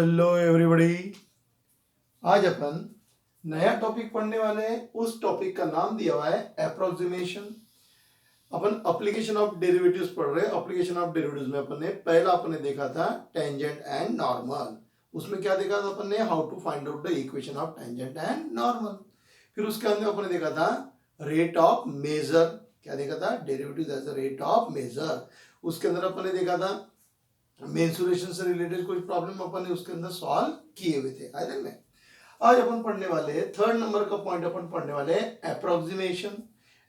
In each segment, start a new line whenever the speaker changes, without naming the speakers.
Hello everybody. आज अपन नया topic पढ़ने वाले हैं। उस टॉपिक का नाम दिया हुआ है approximation. Upon application of derivatives पढ़ रहे हैं। एप्लीकेशन ऑफ डेरिवेटिव्स में अपन ने पहला अपने देखा था टेंजेंट एंड नॉर्मल। उसमें क्या देखा था अपन ने, how to find out the equation of tangent and normal. फिर उसके अंदर अपन ने देखा था रेट ऑफ मेजर। क्या देखा था? Derivative as a rate of measure. उसके अंदर अपन ने देखा था मेंसुरेशन से रिलेटेड कुछ प्रॉब्लम अपन ने उसके अंदर सॉल्व किए हुए थे। आई में आज अपन पढ़ने वाले हैं थर्ड नंबर का पॉइंट। अपन पढ़ने वाले हैं अप्रोक्सीमेशन।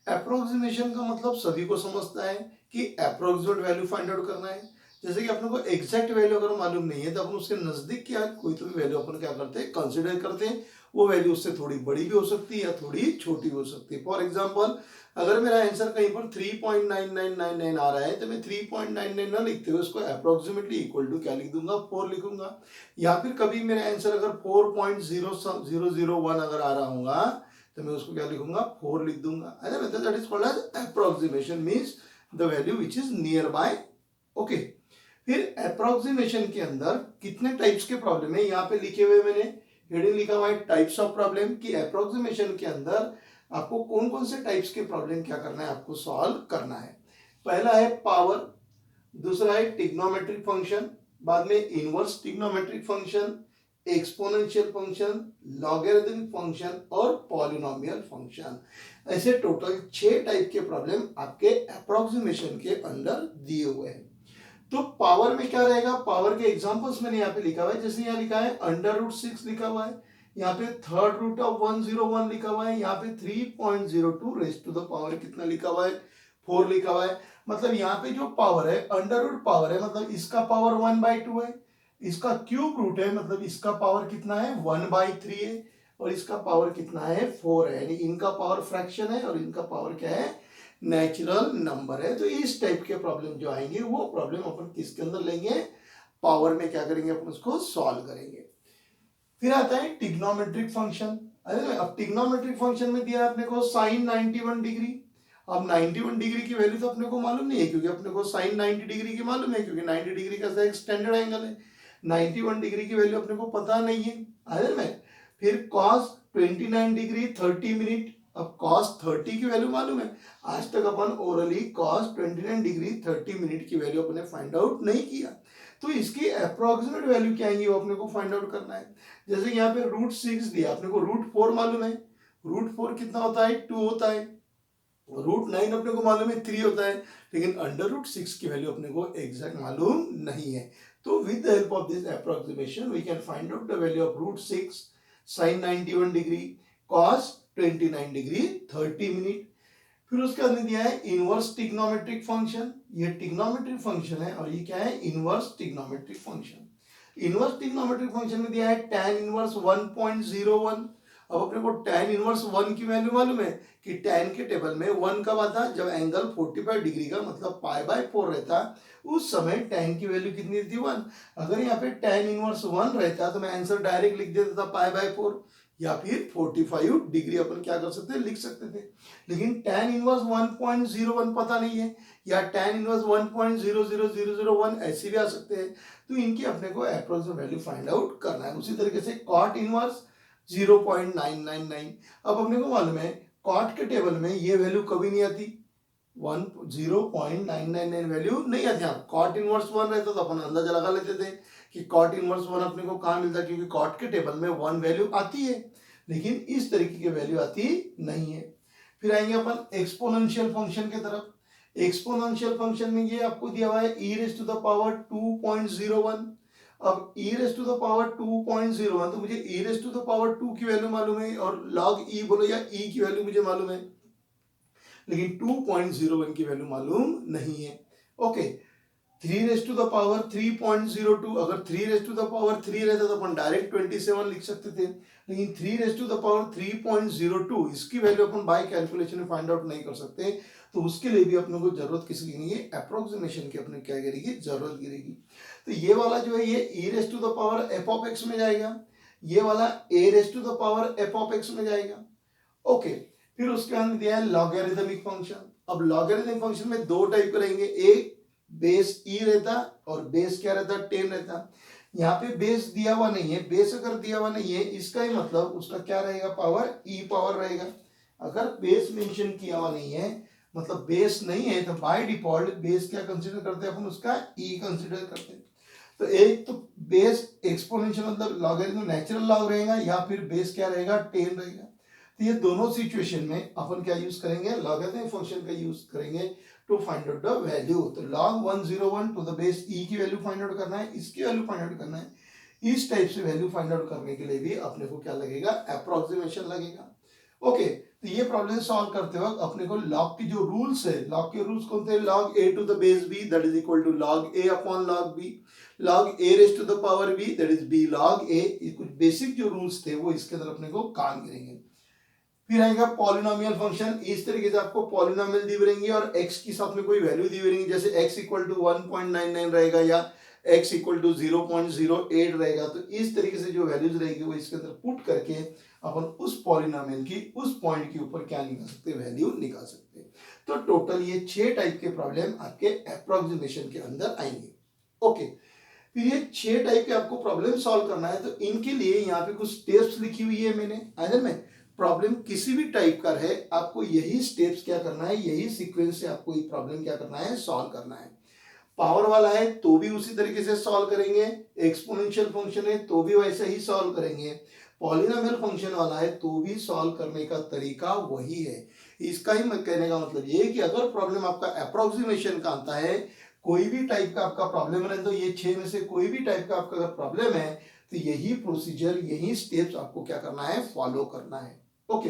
अप्रोक्सीमेशन का मतलब सभी को समझता है कि अप्रोक्सीमेट वैल्यू फाइंड आउट करना है। जैसे कि अपने को एग्जैक्ट वैल्यू अगर मालूम नहीं है तो अपन उसके नजदीक क्या कोई तो भी वैल्यू अपन क्या करते हैं, कंसिडर करते हैं। वो वैल्यू उससे थोड़ी बड़ी भी हो सकती है या थोड़ी छोटी भी हो सकती है। फॉर एग्जाम्पल अगर मेरा आंसर कहीं पर 3.9999 आ रहा है तो मैं 3.99 ना लिखते हुए उसको अप्रोक्सीमेटली इक्वल टू क्या लिख दूंगा, 4 लिखूंगा। या फिर कभी मेरा आंसर अगर 4.0001 अगर आ रहा होगा तो मैं उसको क्या लिखूंगा, 4 लिख दूंगा। That is called as approximation, means the value which is nearby. Okay, फिर अप्रोक्सीमेशन के अंदर कितने टाइप्स के प्रॉब्लम है यहाँ पे लिखे हुए मैंने हेडिंग लिखा हुआ है टाइप्स ऑफ प्रॉब्लम। कि अप्रोक्सीमेशन के अंदर आपको कौन कौन से टाइप्स के प्रॉब्लम क्या करना है, आपको सॉल्व करना है। पहला है पावर, दूसरा है ट्रिग्नोमेट्रिक फंक्शन, बाद में inverse trigonometric function, exponential function, logarithmic function और पॉलिनोमियल फंक्शन। ऐसे टोटल 6 टाइप के प्रॉब्लम आपके अप्रोक्सीमेशन के अंदर दिए हुए हैं। तो पावर में क्या रहेगा, पावर के एग्जांपल्स मैंने यहाँ पे लिखा हुआ है। जैसे यहाँ लिखा है √6 लिखा हुआ है, यहाँ पे थर्ड रूट ऑफ 101 लिखा हुआ है, यहाँ पे 3.02 रेज़ टू द पावर कितना लिखा हुआ है, 4 लिखा हुआ है। मतलब यहाँ पे जो पावर है अंडर पावर है, मतलब इसका पावर 1/2 है, इसका क्यूब रूट है, मतलब इसका पावर कितना है 1/3 है, और इसका पावर कितना है 4 है। यानी इनका पावर फ्रैक्शन है और इनका पावर क्या है, नेचुरल नंबर है। तो इस टाइप के प्रॉब्लम जो आएंगे वो प्रॉब्लम अपन किसके अंदर लेंगे, पावर में क्या करेंगे, अपन उसको सॉल्व करेंगे। फिर आता है ट्रिग्नोमेट्रिक फंक्शन। अब ट्रिग्नोमेट्रिक फंक्शन में दिया अपने को साइन 91 डिग्री। अब 91 डिग्री की वैल्यू तो अपने को मालूम नहीं है, क्योंकि अपने को साइन 90 डिग्री की मालूम है, क्योंकि 90 डिग्री का एक स्टैंडर्ड एंगल है। 91 डिग्री की वैल्यू अपने को पता नहीं है। फिर कॉस 29 डिग्री 30 मिनट। अब cos 30 की वैल्यू मालूम है। आज तक अपन ओरली cos 29 डिग्री 30 मिनट की वैल्यू अपने फाइंड आउट नहीं किया, तो इसकी अप्रोक्सीमेट वैल्यू क्या आएगी वो अपने को फाइंड आउट करना है। जैसे यहाँ पे √6 दिया, अपने को √4 मालूम है। √4 कितना होता है, 2 होता है। √9 अपने को मालूम है 3 होता है, लेकिन √6 की वैल्यू अपने को एग्जैक्ट मालूम नहीं है। तो with the help of this approximation we can find out the value of √6, sin 91 degree, cos 29 degree 30 minute. फिर उसके अंदर दिया है इनवर्स ट्रिग्नोमेट्रिक फंक्शन। ये ट्रिग्नोमेट्रिक फंक्शन है और ये क्या है, inverse trigonometric function. Inverse trigonometric function में दिया है tan इनवर्स 1.01। अब अपने को tan इनवर्स 1 की वैल्यू मालूम है कि tan के टेबल में 1 कब आता, जब एंगल 45 डिग्री का मतलब π/4 रहता, उस समय tan की वैल्यू कितनी थी 1। अगर यहाँ पे tan इनवर्स 1 रहता तो मैं आंसर डायरेक्ट लिख देता था π/4, या फिर 45 डिग्री अपन क्या कर सकते लिख सकते थे। लेकिन tan इनवर्स 1.01 पता नहीं है, या tan इनवर्स 1.00001 ऐसे भी आ सकते हैं। तो इनकी अपने को अप्रोक्सीमेट वैल्यू फाइंड आउट करना है। उसी तरीके से cot इनवर्स 0.999। अब अपने को मालूम है cot के टेबल में ये वैल्यू कभी नहीं आती, 0.999 वैल्यू नहीं आती। हाँ, cot इनवर्स 1 रहता तो अपन अंदाजा लगा लेते थे कि cot इनवर्स 1 अपने को कहाँ मिलता है, क्योंकि cot के टेबल में 1 वैल्यू आती है, लेकिन इस तरीके की वैल्यू आती नहीं है। फिर आएंगे अपन एक्सपोनेंशियल फंक्शन की तरफ। एक्सपोनेंशियल फंक्शन में ये आपको दिया हुआ है e⁻².01। अब e⁻².01, तो मुझे e⁻² की वैल्यू मालूम है और log e बोलो या e की वैल्यू मुझे मालूम है, लेकिन 2.01 की वैल्यू मालूम नहीं है। ओके, 3⁻3.02, अगर 3⁻3 रहता तो अपन डायरेक्ट 27 लिख सकते थे, लेकिन 3⁻3.02 इसकी वैल्यू अपन बाय कैलकुलेशन में फाइंड आउट नहीं कर सकते। तो उसके लिए भी अपने को जरूरत किसी की नहीं है, अप्रोक्सीमेशन की अपने क्या गिरेगी, जरूरत गिरेगी। तो ये वाला जो है ये e⁻f(x) में जाएगा, ये वाला a⁻f(x) में जाएगा। ओके, फिर उसके अंदर दिया है लॉगरिथमिक फंक्शन। अब लॉगरिथमिक फंक्शन में 2 टाइप के रहेंगे, एक बेस ई रहता और बेस क्या रहता, 10 रहता। यहाँ पे बेस दिया हुआ नहीं है, बेस अगर दिया हुआ नहीं है इसका ही मतलब उसका क्या रहेगा, पावर ई पावर रहेगा। अगर बेस मेंशन किया हुआ नहीं है मतलब बेस नहीं है तो बाय डिफॉल्ट बेस क्या कंसीडर करते हैं अपन, उसका ई कंसीडर करते हैं। तो एक तो बेस एक्सपोनेंशियल मतलब लॉगरिथम नेचुरल लॉग रहेगा या फिर बेस क्या रहेगा 10 रहेगा। तो ये दोनों सिचुएशन में अपन क्या यूज करेंगे, लॉगरिथम फंक्शन का यूज करेंगे to find out the value. तो log 101 to the base e की वैल्यू फाइंड आउट करना है, इसकी वैल्यू फाइंड आउट करना है। इस टाइप से वैल्यू फाइंड आउट करने के लिए भी अपने को क्या लगेगा, अप्रोक्सीमेशन लगेगा। ओके, तो ये प्रॉब्लम सॉल्व करते वक्त अपने को लॉग के जो रूल्स है, लॉग के रूल्स कौन थे, log a to the base b that is equal to log a upon log b, log a raise to the power b that is b log a। ये कुछ basic जो rules थे वो इसके अंदर अपने को काम करेंगे। फिर आएगा पॉलिनोमियल फंक्शन। इस तरीके से आपको पॉलिनोमियल दी रहेंगी और x की साथ में कोई वैल्यू दी रहेंगी, जैसे x इक्वल टू 1.99 रहेगा या x इक्वल टू 0.08 रहेगा। तो इस तरीके से जो वैल्यूज रहेगी वो इसके अंदर पुट करके अपन उस पॉलिनोमियल की उस पॉइंट के ऊपर क्या निकाल सकते हैं, वैल्यू निकाल सकते हैं। तो टोटल ये 6 टाइप के प्रॉब्लम आपके अप्रोक्सीमेशन के अंदर आएंगे। ओके, फिर ये 6 टाइप के आपको प्रॉब्लम सॉल्व करना है। तो इनके लिए यहाँ पे कुछ स्टेप्स लिखी हुई है मैंने, आइए में प्रॉब्लम किसी भी टाइप का है आपको यही स्टेप्स क्या करना है, यही सीक्वेंस से आपको ये प्रॉब्लम क्या करना है, सॉल्व करना है। पावर वाला है तो भी उसी तरीके से सॉल्व करेंगे, एक्सपोनेंशियल फंक्शन है तो भी वैसे ही सॉल्व करेंगे, पॉलिनोमियल फंक्शन वाला है तो भी सॉल्व करने का तरीका वही है। इसका ही कहने का मतलब ये है कि अगर प्रॉब्लम आपका अप्रोक्सीमेशन का आता है, कोई भी टाइप का आपका प्रॉब्लम है, तो ये 6 में से कोई भी टाइप का आपका अगर प्रॉब्लम है तो यही प्रोसीजर, यही स्टेप्स आपको क्या करना है, फॉलो करना है। ओके,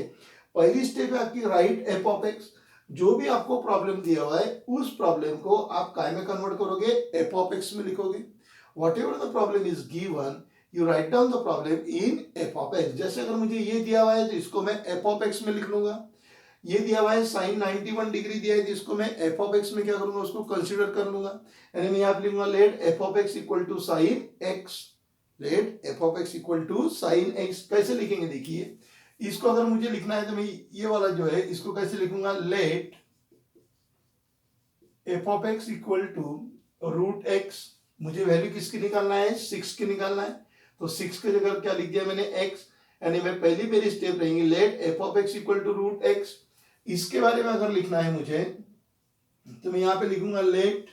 पहली स्टेप है आपकी राइट एफ ऑफ एक्स। जो भी आपको प्रॉब्लम दिया हुआ है उस प्रॉब्लम को आप काय में कन्वर्ट करोगे, एफ ऑफ एक्स में लिखोगे। What ever the problem is given you write down the problem in F of x. जैसे अगर मुझे ये दिया हुआ है तो इसको मैं एफ ऑफ एक्स में लिख लूंगा। ये दिया हुआ है साइन 91 डिग्री दिया है तो इसको मैं एफ ऑफ एक्स में क्या करूंगा, उसको कंसीडर कर लूंगा। यानी मैं यहाँ पे लिखूंगा let f of x equal to sine x, let f of x equal to sine x. कैसे लिखेंगे देखिए, इसको अगर मुझे लिखना है तो मैं ये वाला जो है इसको कैसे लिखूंगा, let f of x equal to root x. मुझे वैल्यू किसकी निकालना है, 6 की निकालना है। तो 6 की जगह क्या लिख दिया मैंने, x। यानी मैं पहली मेरी स्टेप रहेंगी let f of x equal to root x. इसके बारे में अगर लिखना है मुझे तो मैं यहां पे लिखूंगा let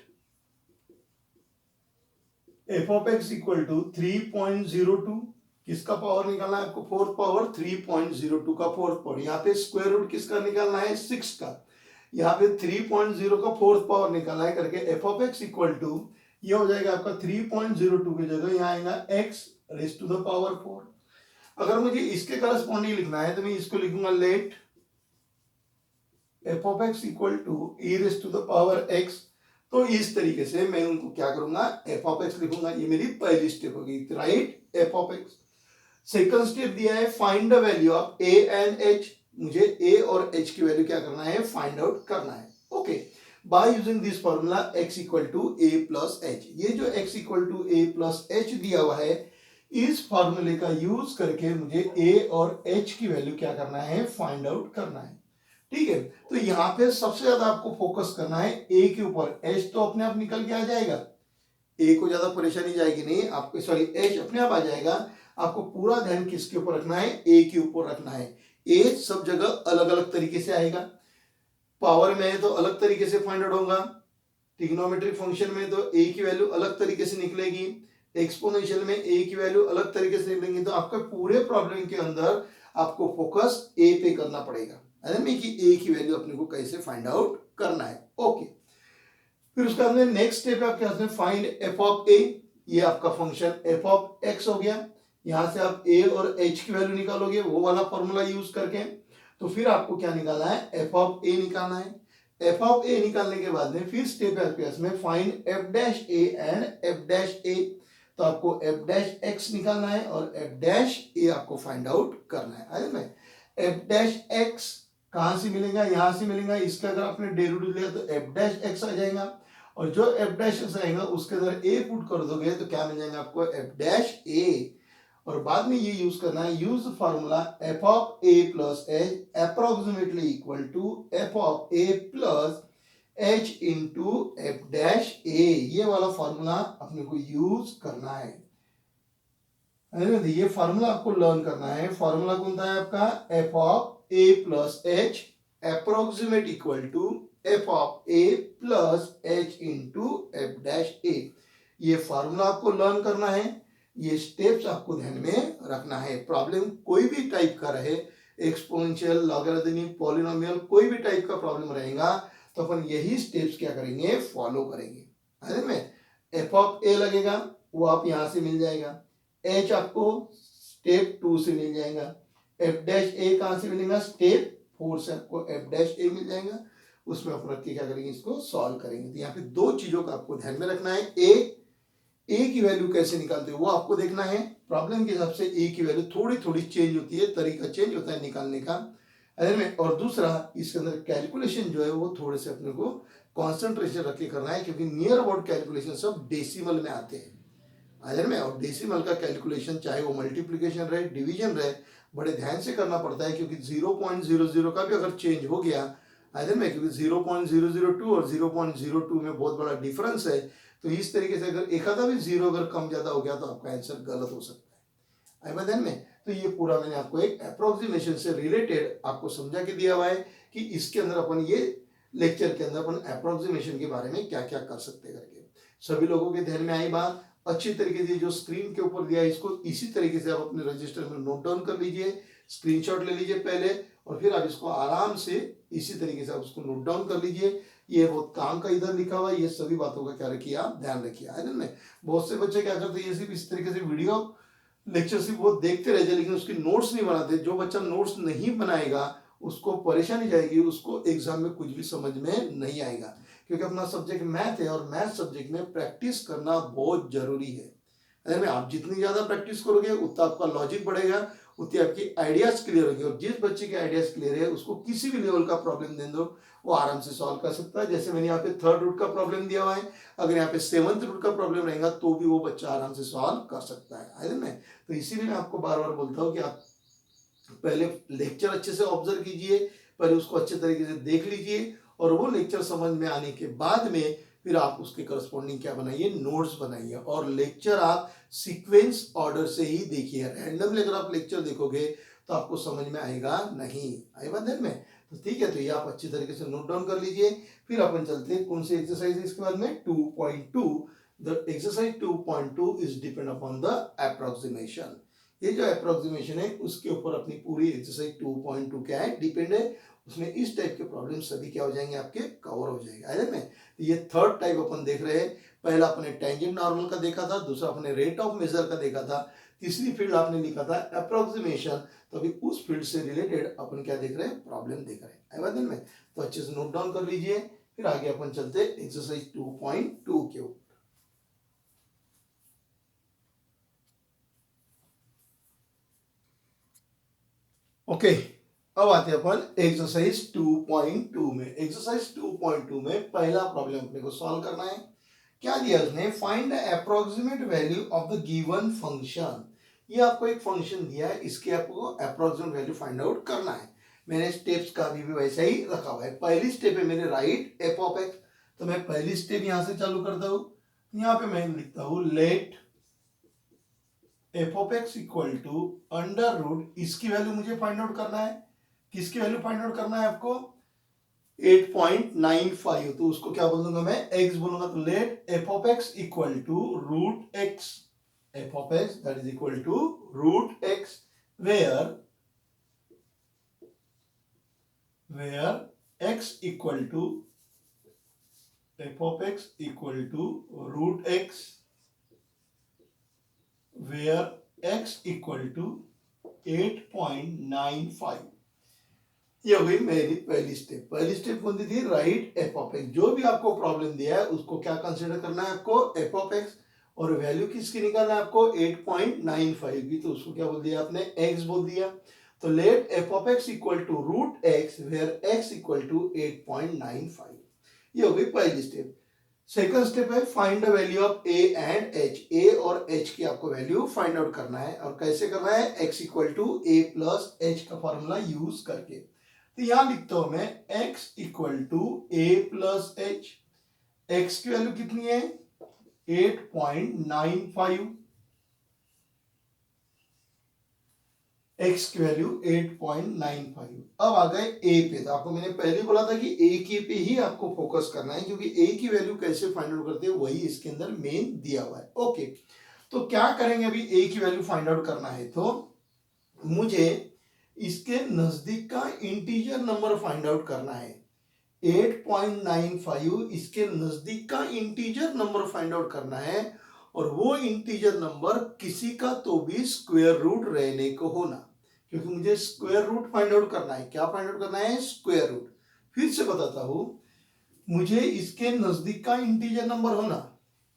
f of x equal to 3.02। किसका पावर निकालना है आपको, फोर्थ पावर, 3.02 का फोर्थ पावर। यहाँ पे स्क्वायर रूट किसका निकालना है, 6 का। यहाँ पे 3.0 का फोर्थ पावर निकालना है करके f of x equal to ये हो जाएगा आपका 3.02 की जगह यहाँ आएगा x raise to the power 4। अगर मुझे इसके करस्पॉन्डिंग लिखना है तो मैं इसको लिखूंगा let f of x equal to e raise to the power x। तो इस तरीके से मैं उनको क्या करूंगा, एफ ऑफ एक्स लिखूंगा। ये मेरी पहली स्टेप होगी, write f of x. Second step दिया है find the value of a and h। मुझे a और h की वैल्यू क्या करना है, फाइंड आउट करना है। Okay, by using this formula x equal to a plus h। ये जो x equal to a plus h दिया हुआ है, इस फॉर्मूले का यूज करके मुझे a और h की वैल्यू क्या करना है, फाइंड आउट करना है। ठीक है, तो यहाँ पे सबसे ज्यादा आपको फोकस करना है a के ऊपर। h तो अपने आप निकल के आ जाएगा, a को ज्यादा परेशानी जाएगी नहीं आपको, सॉरी h अपने आप आ जाएगा। आपको पूरा ध्यान किसके ऊपर रखना है, a के ऊपर रखना है। a सब जगह अलग अलग तरीके से आएगा, पावर में तो अलग तरीके से फाइंड आउट होगा, ट्रिग्नोमेट्रिक फंक्शन में तो a की वैल्यू अलग तरीके से निकलेगी, एक्सपोनेंशियल में a की वैल्यू अलग तरीके से निकलेंगी। तो आपके पूरे प्रॉब्लम के अंदर आपको फोकस a पे करना पड़ेगा, यानी कि a की वैल्यू अपने को कैसे फाइंड आउट करना है। ओके, फिर उसके बाद में नेक्स्ट स्टेप है आपके हाथ में फाइंड एफ ऑफ a। ये आपका फंक्शन एफ ऑफ x हो गया। यहां से आप a और h की वैल्यू निकालोगे वो वाला फॉर्मूला यूज करके। तो फिर आपको क्या निकालना है, एफ ऑफ a निकालना है। एफ ऑफ a निकालने के बाद में फिर स्टेप है आपके पास में find F dash a and F dash a। तो आपको एफ डैश x निकालना है और एफ डैश a आपको फाइंड आउट करना है। आया में एफ डैश x कहां से मिलेगा, यहां से मिलेगा। इसका अगर आपने डेरिवेटिव लिया तो एफ डैश x आ जाएगा, और जो एफ डैश एक्स आएगा उसके अंदर a पुट कर दोगे तो क्या मिल जाएगा आपको, एफ डैश a। और बाद में ये यूज करना है, use formula f of a plus h approximately equal to F of a plus h into F dash a। ये वाला फॉर्मूला अपने को यूज करना है। ये फॉर्मूला आपको लर्न करना है। फॉर्मूला कौन सा है आपका? F of A plus H approximate equal to F of A plus H into F dash A. ये फॉर्मूला आपको लर्न करना है, ये स्टेप्स आपको ध्यान में रखना है। प्रॉब्लम कोई भी टाइप का रहे, एक्सपोनेंशियल, लॉगरिथमिक, पॉलिनोमियल, कोई भी टाइप का प्रॉब्लम रहेगा तो अपन यही स्टेप्स क्या करेंगे? फॉलो करेंगे। है में एफ ऑफ ए लगेगा, वो आप यहां से मिल जाएगा। एच आपको स्टेप 2 से मिल जाएगा। एफ डैश ए कहां से मिलेगा? स्टेप 4 से आपको एफ डैश ए मिल जाएगा। उसमें आप रख के क्या करेंगे? इसको सॉल्व करेंगे। तो यहाँ पे दो चीजों का आपको ध्यान में रखना है। ए की वैल्यू कैसे निकालते हो वो आपको देखना है। प्रॉब्लम के हिसाब से ए की वैल्यू थोड़ी थोड़ी चेंज होती है, तरीका चेंज होता है निकालने का। और दूसरा इसके अंदर कैलकुलेशन जो है वो थोड़े से अपने को कॉन्सेंट्रेशन रख के करना है, क्योंकि नियर अबाउट कैलकुलेशन सब डेसिमल में आते हैं। और डेसिमल का कैलकुलेशन चाहे वो मल्टीप्लिकेशन रहे, डिवीजन रहे, बड़े ध्यान से करना पड़ता है, क्योंकि 0.00 का भी अगर चेंज हो गया क्योंकि 0.002 और 0.02 में बहुत बड़ा डिफरेंस है। तो इस तरीके से अगर एक आधा भी जीरो अगर कम ज्यादा हो गया तो आपका आंसर गलत हो सकता है। ध्यान में तो ये पूरा मैंने आपको एक अप्रोक्सीमेशन से रिलेटेड आपको समझा के दिया हुआ है कि इसके अंदर अपन ये लेक्चर के अंदर अपन अप्रोक्सीमेशन के बारे में क्या क्या कर सकते हैं करके। सभी लोगों के ध्यान में आई बात? अच्छी तरीके से जो स्क्रीन के ऊपर दिया है इसको इसी तरीके से आप अपने रजिस्टर में नोट डाउन कर लीजिए, स्क्रीनशॉट ले लीजिए पहले, और फिर आप इसको आराम से इसी तरीके से आप उसको नोट डाउन कर लीजिए। ये बहुत काम का इधर लिखा हुआ है, ये सभी बातों का क्या रखिए आप ध्यान रखिए। है ना? बहुत से बच्चे क्या करते हैं, ये सिर्फ इस तरीके से वीडियो लेक्चर सिर्फ वो देखते रह जाए लेकिन उसकी नोट्स नहीं बनाते। जो बच्चा नोट्स नहीं बनाएगा उसको परेशानी जाएगी, उसको एग्जाम में कुछ भी समझ में नहीं आएगा, क्योंकि अपना सब्जेक्ट मैथ है और मैथ सब्जेक्ट में प्रैक्टिस करना बहुत जरूरी है। आप जितनी ज्यादा प्रैक्टिस करोगे उतना आपका लॉजिक बढ़ेगा, उतनी आपकी आइडियाज क्लियर होगी। और जिस बच्चे के आइडियाज क्लियर है उसको किसी भी लेवल का प्रॉब्लम दे दो वो आराम से सॉल्व कर सकता है। जैसे मैंने यहाँ पे थर्ड रूट का प्रॉब्लम दिया हुआ है, अगर यहाँ पे सेवंथ रूट का प्रॉब्लम रहेगा तो भी वो बच्चा आराम से सॉल्व कर सकता है। तो इसीलिए मैं आपको बार बार बोलता हूँ कि आप पहले लेक्चर अच्छे से ऑब्जर्व कीजिए, पहले उसको अच्छे तरीके से देख लीजिए, और वो लेक्चर समझ में आने के बाद में फिर आप उसके करस्पॉन्डिंग क्या बनाइए? नोट्स बनाइए। और लेक्चर आप सीक्वेंस ऑर्डर से ही देखिए। रैंडमली अगर आप लेक्चर देखोगे तो आपको समझ में आएगा नहीं। आई बात ध्यान में? तो ठीक है, तो ये आप अच्छी तरीके से नोट डाउन कर लीजिए। फिर अपन चलते हैं कौन सी एक्सरसाइज है इसके बाद में? 2.2। The exercise 2.2 is depend upon the approximation. ये जो अप्रोक्सीमेशन है उसके ऊपर अपनी पूरी एक्सरसाइज 2.2 क्या है? डिपेंड है। उसमें इस टाइप के प्रॉब्लम सभी क्या हो जाएंगे? आपके कवर हो जाएगा। है ना? ये थर्ड टाइप अपन देख रहे हैं। पहला अपने टेंजेंट नॉर्मल का देखा था, दूसरा अपने रेट ऑफ मेजर का देखा था, तीसरी फील्ड आपने लिखा था अप्रोक्सीमेशन। तो अभी उस फील्ड से रिलेटेड अपन क्या देख रहे हैं? प्रॉब्लम देख रहे हैं। है बात में? तो अच्छे से नोट डाउन कर लीजिए, फिर आगे अपन चलते एक्सरसाइज 2.2 के ऊपर। ओके, अब आते हैं अपन एक्सरसाइज 2.2 में। एक्सरसाइज 2.2 में पहला प्रॉब्लम अपने को सॉल्व करना है। क्या दिया उसने? Find the approximate value of the given function. ये आपको एक फंक्शन दिया है, इसके आपको अप्रोक्सीमेट वैल्यू फाइंड आउट करना है। मैंने स्टेप्स का भी वैसा ही रखा हुआ है। पहली स्टेप है मेरे राइट एफ ऑफ एक्स, तो मैं पहली स्टेप यहां से चालू करता हूं। यहां पे मैं लिखता हूं let f of x equal to under root, इसकी वैल्यू मुझे फाइंड आउट करना है। किसकी वैल्यू फाइंड आउट करना है आपको? 8.95। तो उसको क्या बोल दूंगा मैं? x बोलूंगा। तो let f of x equal to root x, f of x that is equal to root x, where x equal to F of x equal to root x, where x equal to 8.95। ये हो गई मेरी पहली step. पहली step कौन सी थी? Right f of x. जो भी आपको प्रॉब्लम दिया है उसको क्या कंसीडर करना है आपको? F of x. और वैल्यू किसकी निकालना है आपको? 8.95 की। तो उसको क्या बोल दिया आपने? x बोल दिया। तो let f of x equal to root x where x equal to 8.95। ये हो गई पहली स्टेप। सेकंड स्टेप है find the value of a and h। a और h की आपको वैल्यू फाइंड आउट करना है। और कैसे करना है? x equal to a plus h का फॉर्मूला यूज करके। तो यहां लिखता हूं मैं x equal to a plus h. x की वैल्यू कितनी है? 8.95। x की वैल्यू 8.95। अब आ गए a पे। तो आपको मैंने पहले बोला था कि a के पे ही आपको फोकस करना है, क्योंकि a की वैल्यू कैसे फाइंड आउट करते हैं वही इसके अंदर मेन दिया हुआ है। ओके, तो क्या करेंगे, अभी a की वैल्यू फाइंड आउट करना है तो मुझे इसके नजदीक का इंटीजर नंबर फाइंड आउट करना है। 8.95 इसके नजदीक का इंटीजर नंबर फाइंड आउट करना है, और वो इंटीजर नंबर किसी का तो भी स्क्वायर रूट रहने को होना, क्योंकि मुझे स्क्वायर रूट फाइंड आउट करना है। क्या फाइंड आउट करना है? Square root. फिर से बताता हूं, मुझे इसके नजदीक का इंटीजर नंबर होना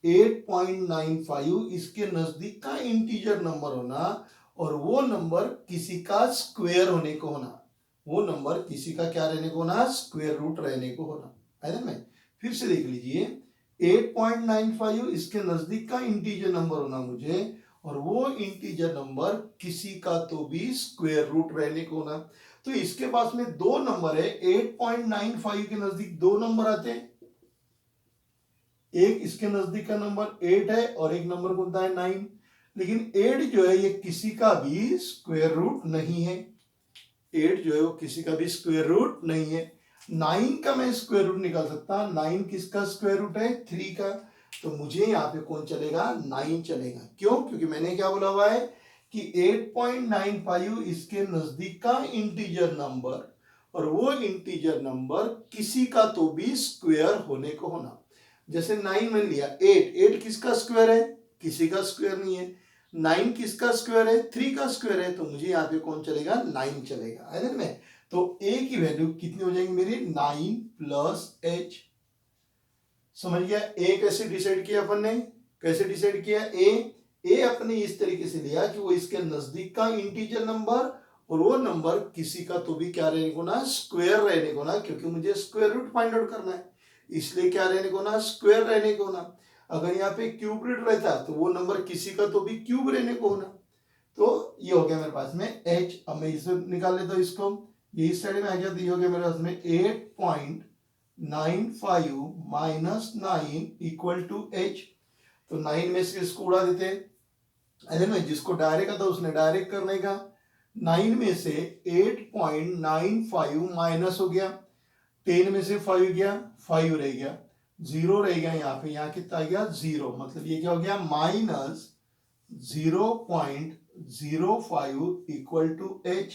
8.95, इसके नजदीक का इंटीजर नंबर होना, और वो नंबर किसी का स्क्वायर होने को होना। वो नंबर किसी का क्या रहने को होना? स्क्वायर रूट रहने को होना, है ना। मैं फिर से देख लीजिए, 8.95 इसके नजदीक का इंटीजर नंबर होना मुझे, और वो इंटीजर नंबर किसी का तो भी स्क्वायर रूट रहने को होना। तो इसके पास में दो नंबर है, 8.95 के नजदीक दो नंबर आते हैं। एक इसके नजदीक का नंबर 8 है, और एक नंबर कौन सा है? 9। लेकिन 8 जो है ये किसी का भी स्क्वायर रूट नहीं है। 8 जो है वो किसी का भी स्क्वायर रूट नहीं है। 9 का मैं स्क्वायर रूट निकाल सकता। 9 किसका स्क्वायर रूट है? 3 का। तो मुझे यहाँ पे कौन चलेगा? 9 चलेगा। क्यों? क्योंकि मैंने क्या बोला हुआ है कि 8.95 इसके नजदीक का इंटीजर नंबर, और वो इंटीजर नंबर किसी का तो भी स्क्वायर होने को होना। जैसे 9 में लिया, 8 किसका स्क्वायर है? किसी का स्क्वायर नहीं है। 9 किसका स्क्वायर है? 3 का स्क्वायर है। तो मुझे यहाँ पे कौन चलेगा? 9 चलेगा, है ना। में तो a की वैल्यू कितनी हो जाएगी मेरी? 9 प्लस h। समझ गया? a कैसे डिसाइड किया अपन ने? कैसे डिसाइड किया? a अपने इस तरीके से लिया कि वो इसके नजदीक का इंटीजर नंबर, और वो नंबर किसी का तो भी क्या रहने को ना? स्क्वायर रहने को ना, क्योंकि मुझे स्क्वायर रूट फाइंड आउट करना है, इसलिए क्या रहने को ना? स्क्वायर रहने को ना। अगर यहाँ पे क्यूब रूट रहता तो वो नंबर किसी का तो भी क्यूब रहने को होना। तो ये हो गया मेरे पास में h। अब मैं इसे निकाल लेता हूँ, इसको ये इस साइड में आ गया, तो ये हो गया मेरे पास में 8.95 माइनस 9 इक्वल टू h। तो 9 में से इसको उड़ा देते हैं, अरे में जिसको डायरेक्ट आता उसने डायरेक्ट करने का। 9 में से 8.95 माइनस हो गया, 10 में से 5 गया, 5 रह गया, 0 रह गया यहाँ पे। यहाँ कितना आ गया? 0। मतलब ये क्या हो गया? Minus 0.05 equal to h।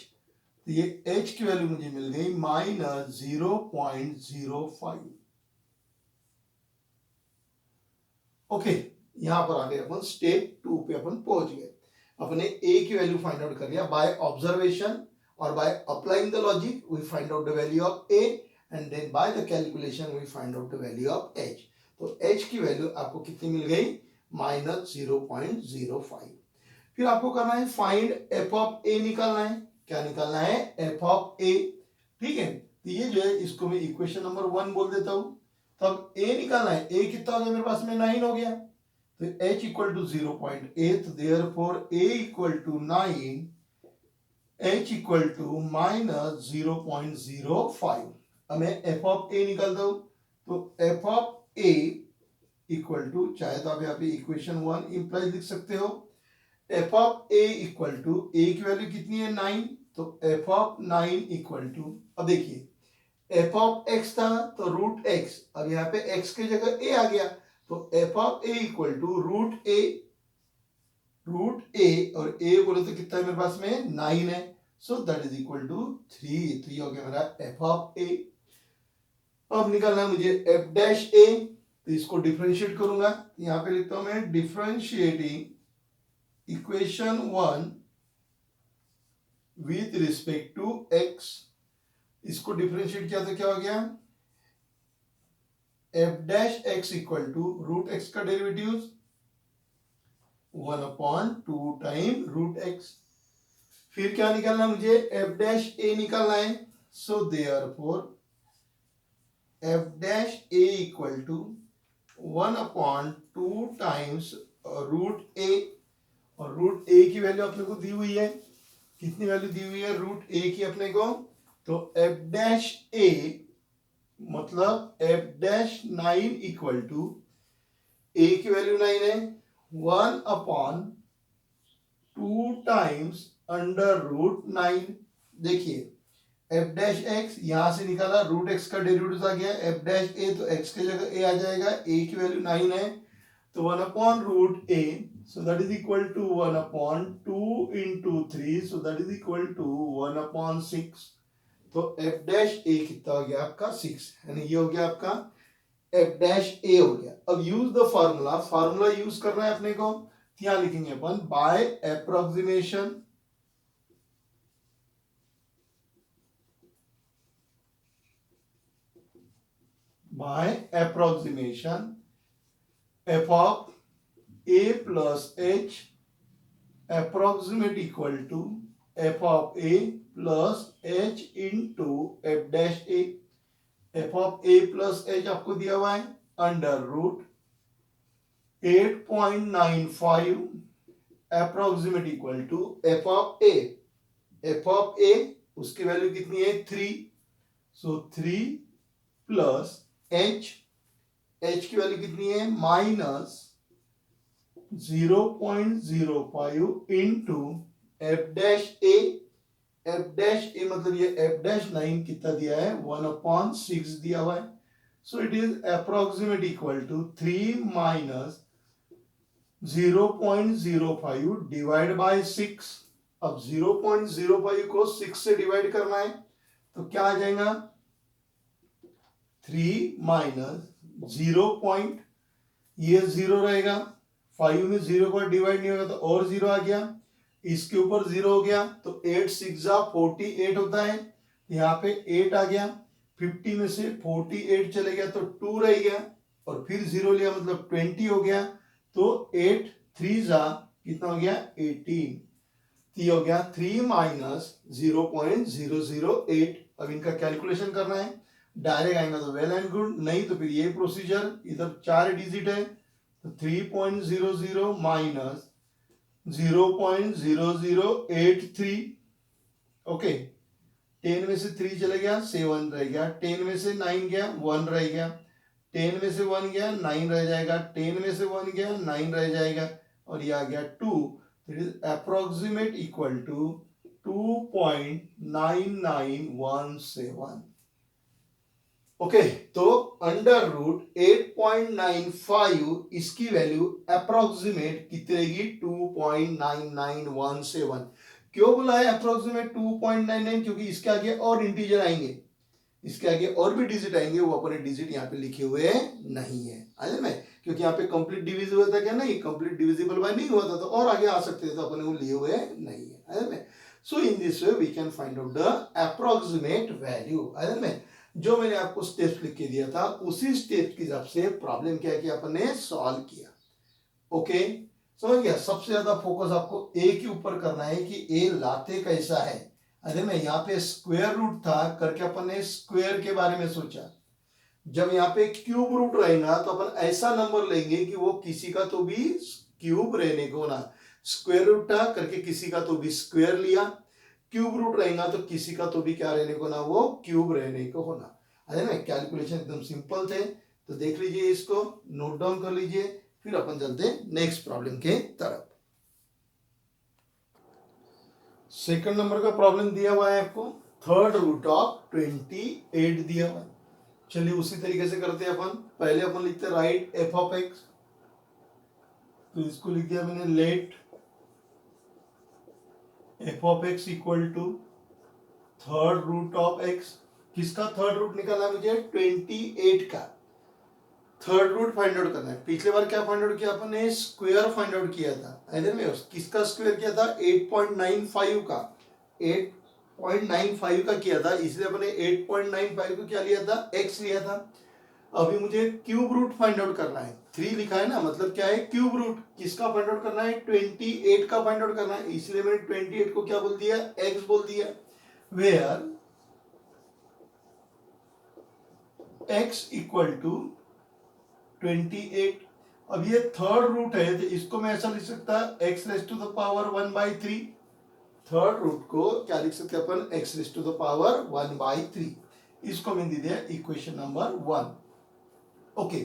तो ये h की वैल्यू मुझे मिल गई माइनस 0.05। ओके, यहां पर आ गए अपन स्टेप 2 पे अपन पहुंच गए। अपने a की वैल्यू फाइंड आउट कर लिया बाय ऑब्जर्वेशन, और by applying the logic we find out the value of a, and then by the calculation we find out the value of h। तो h की वैल्यू आपको कितनी मिल गई? Minus 0.05। फिर आपको करना है फाइंड f ऑफ a निकालना है। क्या निकालना है? f of a। ठीक है, तो ये जो है इसको मैं इक्वेशन नंबर 1 बोल देता हूं। तब a निकालना है। a कितना हो गया मेरे पास में? 9 हो गया। तो h equal to 0.8, therefore a equal to 9, h equal to minus 0.05। अब मैं f ऑफ a निकालता हूं, तो f of a equal to, चाहे तो आप यहाँ पे इक्वेशन 1 इंप्लाई लिख सकते हो, f of a equal to, a की वैल्यू कितनी है? 9। तो f ऑफ 9 इक्वल टू, अब देखिए f ऑफ x था तो रूट x, अब यहाँ पे x की जगह a आ गया, तो f of a equal to root a। Root a और a बोले तो कितना है मेरे पास में? 9 है। So that is equal to 3। तो ये हो गया मेरा f ऑफ a। अब निकालना है मुझे f डैश a, तो इसको डिफरेंशिएट करूंगा। यहाँ पे लिखता हूं मैं differentiating equation 1 with respect to x। इसको डिफरेंशिएट किया तो क्या हो गया? f dash x equal to root x का डेरिवेटिव 1/2 टाइम रूट x। फिर क्या निकालना मुझे? f डैश a निकालना है। So therefore f dash a equal to 1/2 times root a, और रूट a की वैल्यू अपने को दी हुई है। कितनी वैल्यू दी हुई है रूट a की अपने को? तो f डैश a मतलब f dash 9 equal to, a की वैल्यू 9 है, 1/2 टाइम्स √9। देखिए एफ डैश एक्स यहां से निकाला, रूट एक्स का डेरिवेटिव आ गया, एफ डैश ए तो एक्स की जगह ए आ जाएगा, ए की वैल्यू 9 है तो 1/√a, so that is equal to 1/2 into 3, so that is equal to 1/6। तो एफ डैश ए कितना हो गया आपका 6, यानी ये हो गया आपका एफ डैश ए हो गया। अब use the formula, formula use करना है अपने को, यहां लिखेंगे अपन by approximation, by approximation f of a plus h approximate equal to f of a plus h into f dash a। f of a plus h आपको दिया हुआ है √8.95 approximate equal to f of a, f of a उसकी value कितनी है 3, सो 3 plus h, h की value कितनी है -0.05 इंटू एफ डैश ए, एफ डैश ए मतलब ये एफ डैश 9 कितना दिया है 1/6 दिया हुआ है, so it is approximate equal to 3 minus 0.05 divide by 6। अब 0.05 को 6 से डिवाइड करना है तो क्या आ जाएगा 3 माइनस 0 पॉइंट, ये 0 रहेगा, 5 में 0 को डिवाइड नहीं होगा तो और 0 आ गया, इसके ऊपर 0 हो गया तो 8 6 48 होता है, यहाँ पे 8 आ गया, 50 में से 48 चले गया तो 2 रह गया और फिर 0 लिया मतलब 20 हो गया, तो 8 3 कितना हो गया 18, तो ये हो गया 3 माइनस 0.008। अब इनका कैलकुलेशन करना है, डायरेक्ट आएगा तो वेल एंड गुड, नहीं तो फिर ये प्रोसीजर, इधर 4 डिजिट है तो 3.00 माइनस 0.0083, ओके 10 में से 3 चले गया 7 रह गया, 10 में से 9 गया 1 रह गया, 10 में से 1 गया 9 रह जाएगा, 10 में से 1 गया 9 रह जाएगा और ये आ गया 2, it is approximate equal to 2.9917। Okay तो √8.95 इसकी वैल्यू अप्रोक्सीमेट कितनी रहेगी 2.9917। क्यों बोला है अप्रोक्सीमेट 2.99, क्योंकि इसके आगे और इंटीजर आएंगे, इसके आगे और भी डिजिट आएंगे, वो अपने डिजिट यहाँ पे लिखे हुए नहीं है आगे में, क्योंकि यहाँ पे कंप्लीट डिविजिबल था क्या, नहीं कंप्लीट डिविजिबल बाय नहीं हुआ था तो और आगे आ सकते थे तो अपने वो लिए हुए नहीं है आगे में। So in this way we can find out the approximate value आगे में। जो मैंने आपको स्टेप्स लिख के दिया था उसी स्टेप के हिसाब से प्रॉब्लम क्या है कि अपने सॉल्व किया। ओके समझ गया। सबसे ज्यादा फोकस आपको ए के ऊपर करना है कि ए लाते कैसा है। अरे मैं यहाँ पे स्क्वायर रूट था करके अपन ने स्क्वायर के बारे में सोचा, जब यहाँ पे क्यूब रूट रहेगा तो अपन ऐसा नंबर लेंगे कि वो किसी का तो भी क्यूब रहने को ना, स्क्वायर रूट था करके किसी का तो भी स्क्वायर लिया, क्यूब रूट रहेगा तो किसी का तो भी क्या रहने को ना, वो क्यूब रहने को होना। अरे ना कैलकुलेशन एकदम सिंपल थे, तो देख लीजिए, इसको नोट डाउन कर लीजिए, फिर अपन चलते हैं नेक्स्ट प्रॉब्लम के तरफ। सेकंड नंबर का प्रॉब्लम दिया हुआ है आपको, थर्ड रूट ऑफ 28 दिया हुआ है। चलिए उसी तरीके से करते हैं अपन। पहले अपन लिखते हैं राइट एफ ऑफ एक्स, तो इसको लिख दिया मैंने let f of x equal to third root of x. किसका थर्ड रूट निकालना है मुझे, 28 का थर्ड रूट फाइंड आउट करना है। पिछले बार क्या फाइंड आउट किया अपन ने, स्क्वायर फाइंड आउट किया था। इधर में किसका स्क्वायर किया था, 8.95 का, 8.95 का किया था, इसलिए अपन ने 8.95 को क्या लिया था, x लिया था। अभी मुझे क्यूब रूट फाइंड आउट करना है, 3 लिखा है ना, मतलब क्या है क्यूब रूट, किसका फाइंड आउट करना है, 28 का फाइंड आउट करना है, इसलिए मैंने 28 को क्या बोल दिया, x बोल दिया। Where x equal to 28। अब ये थर्ड रूट है तो इसको मैं ऐसा लिख सकता है x raise to the power 1/3। Third root को क्या लिख सकते हैं अपन, x raise to the power 1/3। इसको मैंने दे दिया equation number 1। Okay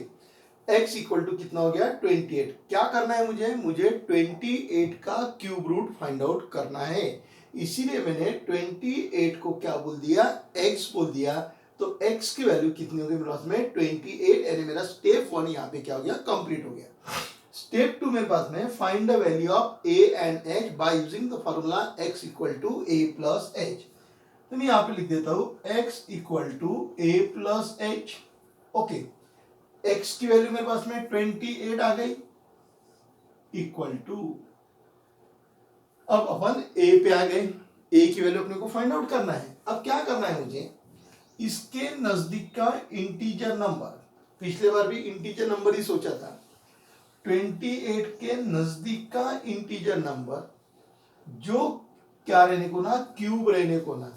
x equal to कितना हो गया 28। क्या करना है मुझे 28 का क्यूब रूट फाइंड आउट करना है, इसीलिए मैंने 28 को क्या बोल दिया x बोल दिया। तो x की वैल्यू कितनी होगी मेरे पास में 28, यानी मेरा स्टेप 1 यहाँ पे क्या हो गया कंप्लीट हो गया। स्टेप 2 मेरे पास में find the value of a and h by using the formula x equal to a plus h। तो मैं यहाँ पे लिख देता हूँ x equal to a plus h। Okay, x की वैल्यू मेरे पास में 28 आ गई इक्वल टू, अब अपन a पे आ गए, a की वैल्यू अपने को फाइंड आउट करना है। अब क्या करना है मुझे, इसके नजदीक का इंटीजर नंबर, पिछले बार भी इंटीजर नंबर ही सोचा था, 28 के नजदीक का इंटीजर नंबर जो क्या रहने को ना क्यूब रहने को ना,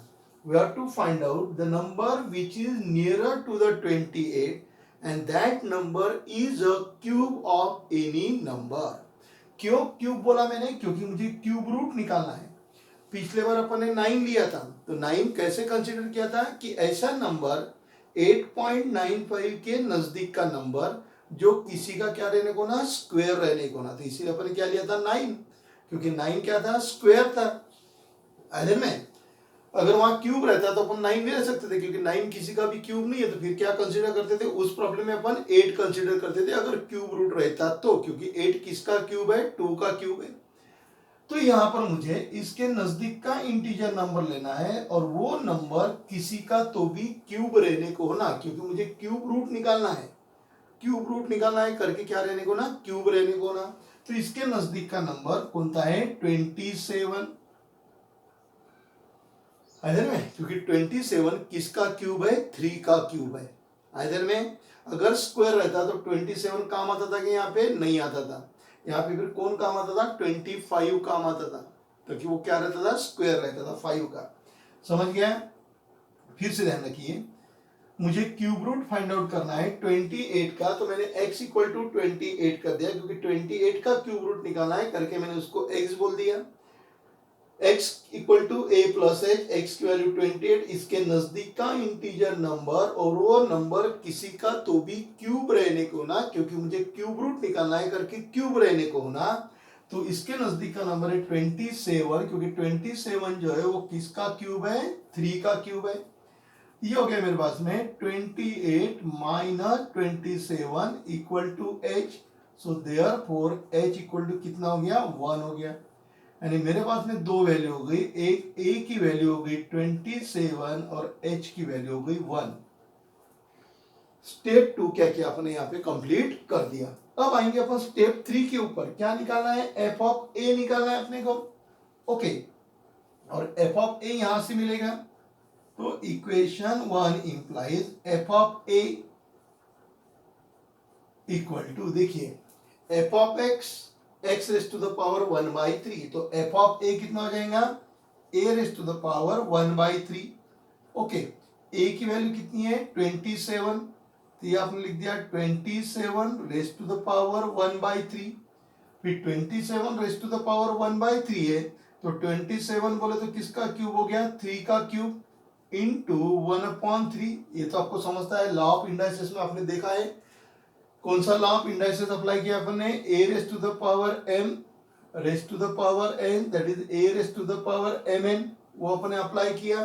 we have to find out the number which is nearer to the 28 and that number is a cube of any number। क्यों क्यूब बोला मैंने, क्योंकि मुझे क्यूब रूट निकालना है। पिछले बार अपन ने 9 लिया था, तो 9 कैसे कंसीडर किया था कि ऐसा नंबर 8.95 के नजदीक का नंबर जो किसी का क्या रहने को ना स्क्वायर रहने को ना, तो इसीलिए अपन ने क्या लिया था 9, क्योंकि 9 क्या था स्क्वायर था। अरे में अगर वहां क्यूब रहता तो अपन 9 नहीं रह सकते थे, क्योंकि 9 किसी का भी क्यूब नहीं है, तो फिर क्या कंसीडर करते थे उस प्रॉब्लम में अपन 8 कंसीडर करते थे अगर क्यूब रूट रहता तो, क्योंकि 8 किसका क्यूब है 2 का क्यूब है। तो यहां पर मुझे इसके नजदीक का इंटीजर नंबर लेना है और वो नंबर किसी का तो भी क्यूब रहने को होना, क्योंकि मुझे क्यूब रूट निकालना है, क्यूब रूट निकालना है करके क्या रहने को ना क्यूब रहने को ना। तो इसके नजदीक का नंबर कौन सा है 27, इधर में, क्योंकि 27 किसका क्यूब है 3 का क्यूब है। इधर में अगर स्क्वायर रहता तो 27 काम आता था कि यहाँ पे नहीं आता था, यहाँ पे फिर कौन काम आता था 25 काम आता था, क्योंकि वो क्या रहता था स्क्वायर रहता था 5 का। समझ गया, फिर से ध्यान रखिए, मुझे क्यूब रूट फाइंड आउट करना है 28 का, तो मैंने x इक्वल टू 28 कर दिया, क्योंकि 28 का क्यूब रूट निकालना है करके मैंने उसको x बोल दिया। x equal to a plus h, x की वैल्यू 28, इसके नजदीक का इंटीजर नंबर और वो नंबर किसी का तो भी क्यूब रहने को ना, क्योंकि मुझे क्यूब रूट निकालना है करके क्यूब रहने को ना, तो इसके नजदीक का नंबर है 27, क्योंकि 27 जो है वो किसका क्यूब है 3 का क्यूब है। ये हो गया मेरे पास में 28 minus 27 equal to h, so therefore h equal to कितना हो गया 1 हो गया, यानी मेरे पास में दो वैल्यू हो गई, एक a की वैल्यू हो गई 27 और h की वैल्यू हो गई 1। स्टेप 2 क्या किया अपने यहाँ पे कंप्लीट कर दिया। अब आएंगे अपन स्टेप 3 के ऊपर, क्या निकालना है f ऑफ a निकालना है अपने को। ओके, और f ऑफ a यहां से मिलेगा, तो equation 1 implies f of a equal to, देखिए f of x raise to the power 1/3, तो f ऑफ a कितना हो जाएगा a raise to the power 1/3। Okay, a की वैल्यू कितनी है 27, तो ये आपने लिख दिया 27 रेस टू द पावर 1/3, फिर 27 रेस टू द पावर 1/3 है, तो 27 बोले तो किसका क्यूब हो गया 3 का क्यूब इंटू 1/3। ये तो आपको समझता है, लॉ ऑफ इंडाइसेस में आपने देखा है, कौन सा लॉ ऑफ इंडाइसेस अप्लाई किया अपन ने, a raise to the power m raise to the power n, that is a raise to the power mn, वो अपने अप्लाई किया।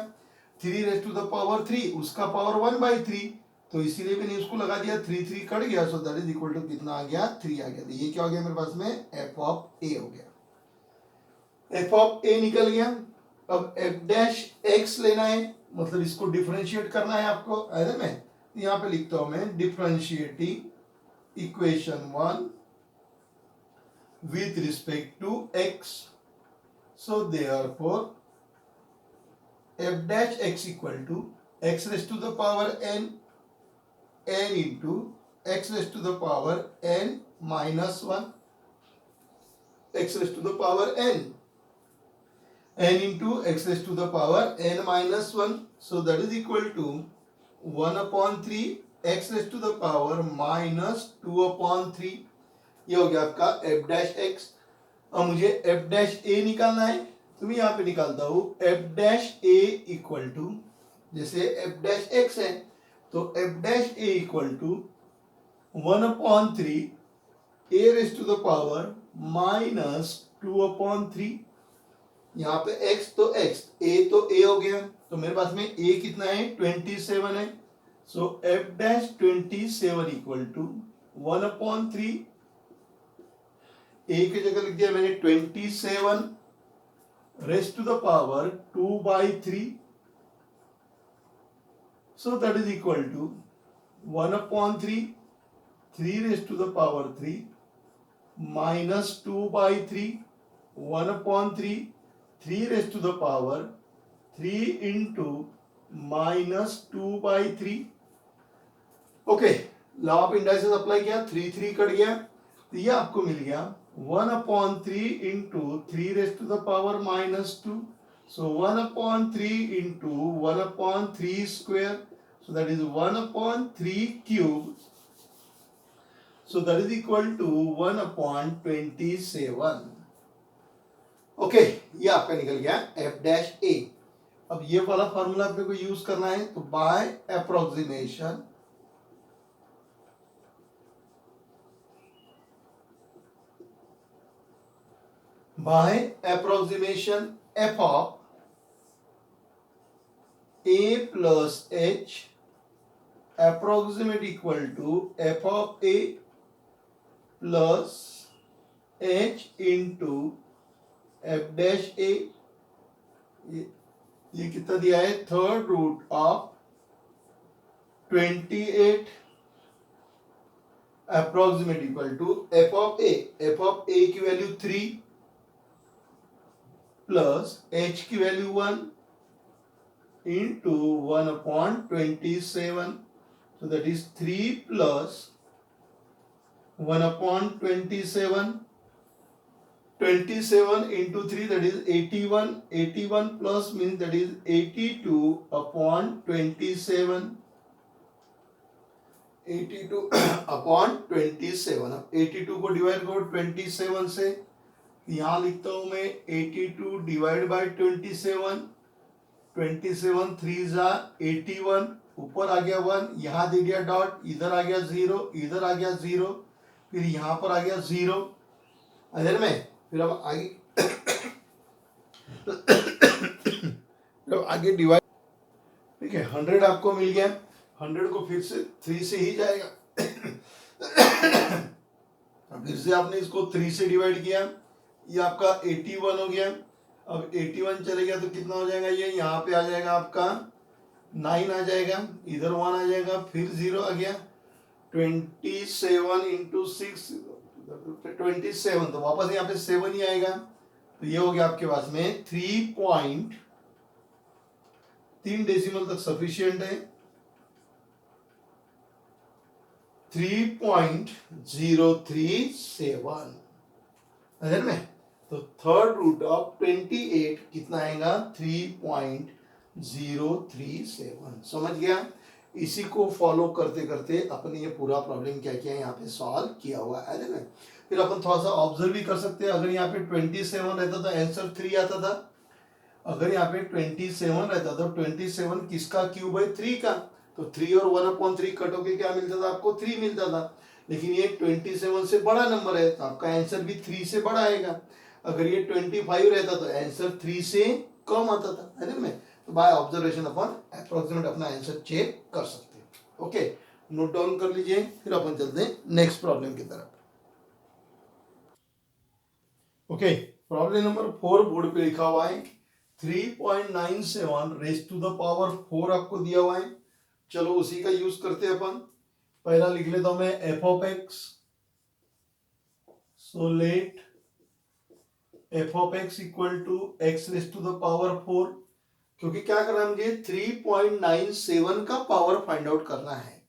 3 रेस टू द पावर 3, उसका पावर 1/3, तो इसीलिए मैंने उसको लगा दिया, 3 कट गया, so that is equal to कितना आ गया 3 आ गया। तो ये क्या हो गया मेरे पास में f ऑफ a हो गया, f ऑफ a निकल गया। अब f डैश x लेना है, मतलब इसको डिफरेंशिएट करना है आपको। अरे मैं यहाँ पे लिखता हूं मैं differentiating equation 1 with respect to x, so therefore f dash x equal to x raised to the power n into x raised to the power n minus 1, x raised to the power n into x raised to the power n minus 1, so that is equal to 1/3 x raise to the power -2/3। ये हो गया आपका f dash x। अब मुझे f dash a निकालना है, तो मैं यहाँ पे निकालता हूँ f dash a equal to, जैसे f डैश x है तो f dash a equal to 1/3 a raise to the power -2/3। यहाँ पे x तो x, a तो a हो गया, तो मेरे पास में a कितना है 27 है। So f dash 27 equal to 1/3 a की जगह लिख दिया मैंने 27 raise to the power 2/3। So that is equal to 1/3 3 raise to the power 3 -2/3 1/3 3 raise to the power 3 into -2/3। Okay, law of indices apply किया, 3 3 कट गया, तो ये आपको मिल गया 1/3 into 3 raise to the power -2। So 1/3 into 1/3 square, so that is 1/3 cube, so that is equal to 1/27। Okay, ये आपका निकल गया f डैश a। अब ये वाला फॉर्मूला अपने को यूज करना है, तो by approximation f of a plus h approximate equal to f of a plus h into f dash a। ये कितना दिया है, third root of 28 approximate equal to f of a की वैल्यू 3 प्लस h की value 1 into 1/27, so that is 3 plus 1/27, 27 into 3 that is 81, 81 plus means that is 82/27, 82/27। अब 82 को divide करो 27 से, यहाँ लिखता हूं मैं 82 डिवाइड बाय 27, 27 3 जा 81, ऊपर आ गया 1, यहां दे दिया डॉट, इधर आ गया 0, इधर आ गया 0, फिर यहां पर आ गया 0 इधर में, फिर अब आगे फिर आगे डिवाइड, ठीक है 100 आपको मिल गया, 100 को फिर से 3 से ही जाएगा। फिर से आपने इसको 3 से डिवाइड किया, ये आपका 81 हो गया। अब 81 चले गया तो कितना हो जाएगा, ये यहाँ पे आ जाएगा आपका 9 आ जाएगा, इधर 1 आ जाएगा, फिर 0 आ गया, 27 इंटू 6 27, तो वापस यहाँ पे 7 ही आएगा, तो ये हो गया आपके पास में 3 डेसिमल तक सफिशिएंट है, 3.037 नजर में। तो थर्ड रूट ऑफ 28 कितना आएगा, 3.037। समझ गया। इसी को फॉलो करते करते अपने ये पूरा प्रॉब्लम क्या क्या यहाँ पे सॉल्व किया हुआ है ना। फिर अपन थोड़ा सा ऑब्जर्व भी कर सकते हैं, अगर यहाँ पे 27 रहता तो आंसर 3 आता था, अगर यहाँ पे 27 रहता तो 27 किसका क्यूब है, 3 का, तो 3 और 1/3 कटोगे क्या मिलता था आपको, 3 मिलता था। लेकिन ये 27 से बड़ा नंबर है तो आपका आंसर भी 3 से बड़ा आएगा। अगर ये 25 रहता तो आंसर 3 से कम आता था, है ना। तो बाय ऑब्जर्वेशन अपन अप्रोक्सीमेट अपना आंसर चेक कर सकते हैं। ओके, नोट डाउन कर लीजिए, फिर अपन चलते हैं नेक्स्ट प्रॉब्लम की तरफ। ओके, प्रॉब्लम नंबर 4 बोर्ड पे लिखा हुआ है 3.97 रेज टू द पावर 4 आपको दिया हुआ है। चलो उसी का यूज करते हैं अपन। पहला लिख लेता हूं मैं f of x, so let f of x equal to x raise to the power 4, क्योंकि क्या करना है मुझे 3.97 का पावर फाइंड आउट करना है।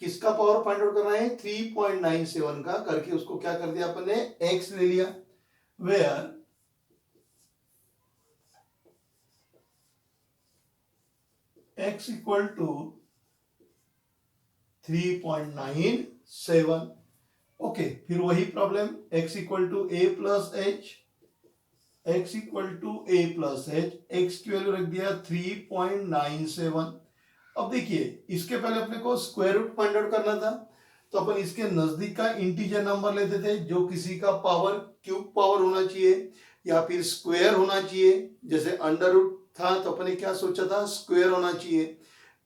किसका पावर फाइंड आउट करना है, 3.97 का, करके उसको क्या कर दिया अपन ने, एक्स ले लिया, where x equal to 3.97। Okay, फिर वही problem, x equal to a plus h, x equal to a plus h, x की वैल्यू रख दिया 3.97। अब देखिए इसके पहले अपने को स्क्वायर रूट फाइंड आउट करना था, तो अपन इसके नजदीक का इंटीजर नंबर लेते थे, जो किसी का पावर क्यूब पावर होना चाहिए या फिर स्क्वायर होना चाहिए। जैसे अंडर रूट था तो अपन ने क्या सोचा था, स्क्वायर होना चाहिए।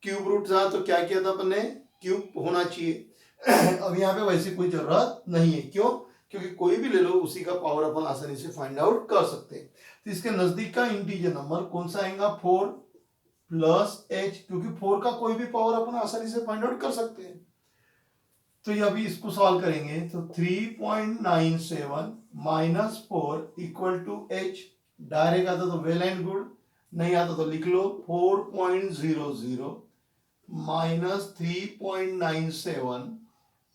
क्यूब रूट था तो क्या किया था अपन ने, क्यूब होना चाहिए। अब यहाँ पे वैसी कोई जरूरत नहीं है, क्यों? क्योंकि कोई भी ले लो उसी का पावर अपन आसानी से फाइंड आउट कर सकते हैं। तो इसके नजदीक का इंटीजर नंबर कौन सा आएगा, 4 प्लस एच, क्योंकि 4 का कोई भी पावर अपन आसानी से फाइंड आउट कर सकते हैं। तो ये अभी इसको सॉल्व करेंगे तो 3.97 minus 4 equal to h. Direct आता तो वेल एंड गुड, नहीं आता तो लिख लो 4.00 माइनस 3.97।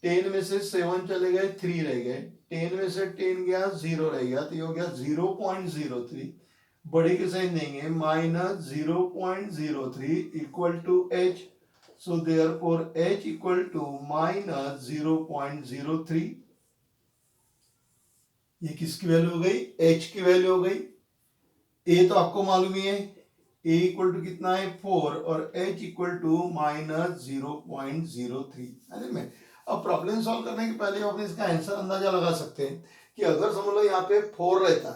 10 में से 7 चले गए, 3 रह गए, 10 में से 10 गया, 0 रह गया, तो ये हो गया 0.03। बड़े के साइन देंगे, minus 0.03 equal to h. So therefore h equal to minus 0.03। ये किसकी वैल्यू हो गई, h की वैल्यू हो गई। a तो आपको मालूम ही है, a इक्वल टू कितना है 4 और h इक्वल टू माइनस 0.03। अरे मैं अब प्रॉब्लम सॉल्व करने के पहले अपने इसका आंसर अंदाजा लगा सकते हैं कि अगर समझ लो यहाँ पे 4 रहता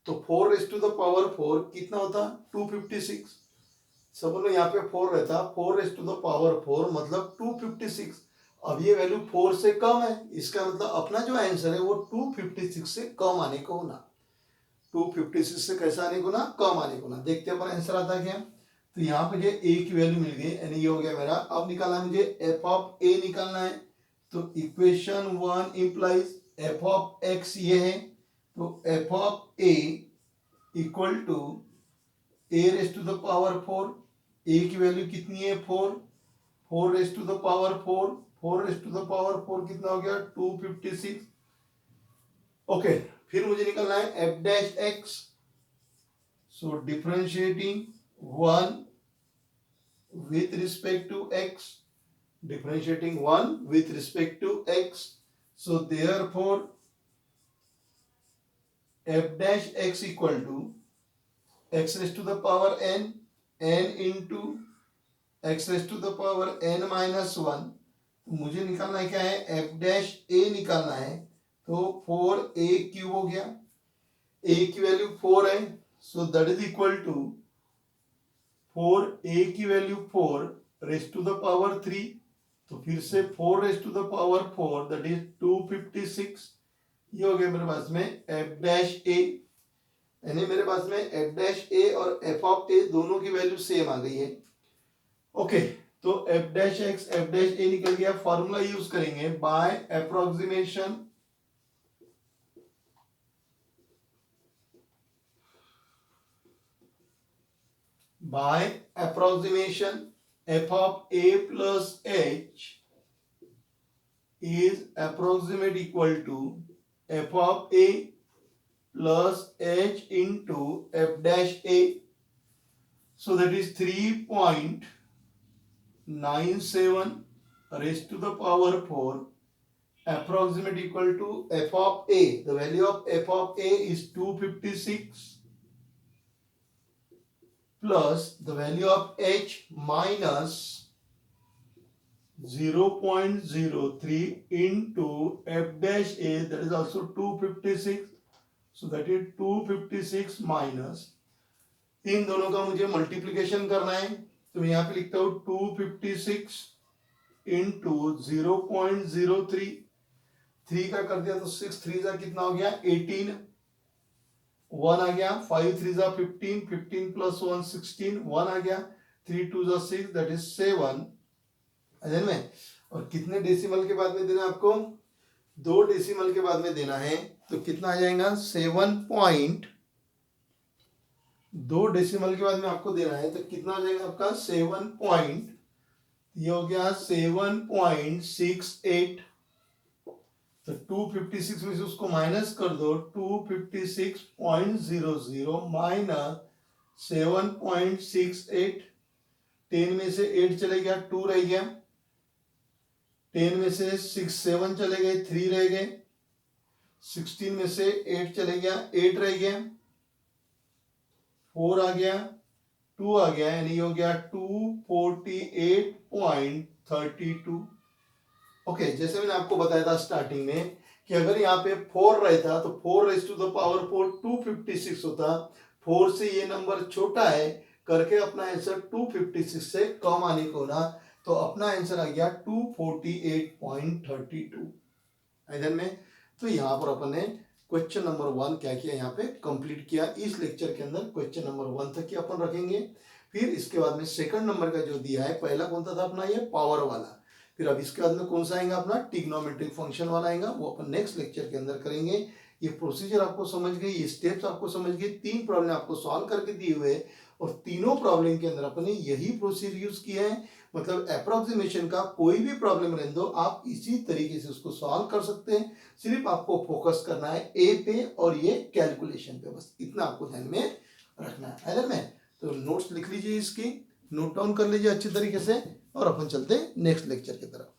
तो 4 रेज टू द पावर 4 कितना होता, 256। समझ लो यहाँ पे 4 रहता, 4 रेज टू द पावर 4 मतलब 256। अब ये वैल्यू 4 से कम है, इसका मतलब अपना जो आंसर है वो 256 से कम आने को होना। 256 से कैसा आने को ना, कम आने को ना। देखते हैं अपन आंसर आता है क्या। तो यहाँ पे मुझे a की वैल्यू मिल गई, यानी ये हो गया मेरा। अब निकालना है मुझे f ऑफ a निकालना है। तो equation 1 implies f of x ये है, तो f of a equal to a raise to the power 4। a की वैल्यू कितनी है 4, 4 raise to the power 4, 4 raise to the power 4 कितना हो गया 256। ओके, फिर मुझे निकलना है f dash x। So differentiating 1 with respect to x, differentiating 1 with respect to x, so therefore f dash x equal to x raised to the power n, n into x raised to the power n minus 1। मुझे निकालना है क्या है, f dash a निकालना है। तो 4a cube हो गया, a की वैल्यू 4 है, so that is equal to 4a की value 4 raise to the power 3। तो फिर से 4 raise to the power 4 that is 256। ये हो गया मेरे पास में f डैश a, यानी मेरे पास में f डैश a और f ऑफ a दोनों की वैल्यू सेम आ गई है। ओके, तो f dash x f dash a निकल गया। फॉर्मूला यूज करेंगे by approximation. By approximation, f of a plus h is approximate equal to f of a plus h into f dash a. So that is 3.97 raised to the power 4 approximate equal to f of a. The value of f of a is 256 plus the value of h minus 0.03 into f dash a, that is also 256। so that is 256 minus, इन दोनों का मुझे multiplication करना है। तो मैं यहाँ पे लिखता हूँ 256 इंटू 0.03, 3 का कर दिया तो 6 3 जा कितना हो गया 18, 1 आ गया, 5 3 जा 15, 15 प्लस 1 16, 1 आ गया, 3 2 जा 6 दैट इज 7। अजय में और कितने डेसिमल के बाद में देना आपको, 2 डेसिमल के बाद में देना है। तो कितना आ जाएगा 2 डेसिमल के बाद में आपको देना है, तो कितना आ जाएगा आपका 7 पॉइंट, ये हो गया 7.68। तो 256 में से उसको माइनस कर दो, 256.00 माइनस 7.68। 10 में से 8 चले गया, 2 रह गया, 10 में से 6 7 चले गए, 3 रह गए, 16 में से 8 चले गया, 8 रह गया, 4 आ गया, 2 आ गया, यानी हो गया 248.32। ओके, जैसे मैंने आपको बताया था स्टार्टिंग में कि अगर यहाँ पे 4 रहता तो 4 रेज टू द पावर 4 256 होता। 4 से ये नंबर छोटा है करके अपना आंसर 256 से कम आने को ना, तो अपना आंसर आ गया 248.32 इधर में। तो यहाँ पर अपन ने क्वेश्चन नंबर 1 क्या किया, यहाँ पे कंप्लीट किया। इस लेक्चर के अंदर क्वेश्चन नंबर 1 तक ही अपन रखेंगे। फिर इसके बाद में सेकंड नंबर का जो दिया है, पहला कौन सा था अपना ये पावर वाला, फिर अब इसके बाद में कौन सा आएगा अपना ट्रिग्नोमेट्रिक फंक्शन वाला आएगा, वो अपन नेक्स्ट लेक्चर के अंदर करेंगे। ये प्रोसीजर आपको समझ गई, ये स्टेप्स आपको समझ गए, 3 प्रॉब्लम आपको सॉल्व करके दिए हुए, और तीनों प्रॉब्लम के अंदर अपन ने यही प्रोसीजर यूज किया है। मतलब अप्रोक्सीमेशन का कोई भी प्रॉब्लम रहने दो, आप इसी तरीके से उसको सॉल्व कर सकते हैं। सिर्फ आपको फोकस करना है ए पे और ये कैलकुलेशन पे, बस इतना आपको ध्यान में रखना है ना। में तो नोट्स लिख लीजिए, इसकी नोट डाउन कर लीजिए अच्छी तरीके से, और अपन चलते हैं नेक्स्ट लेक्चर की तरफ।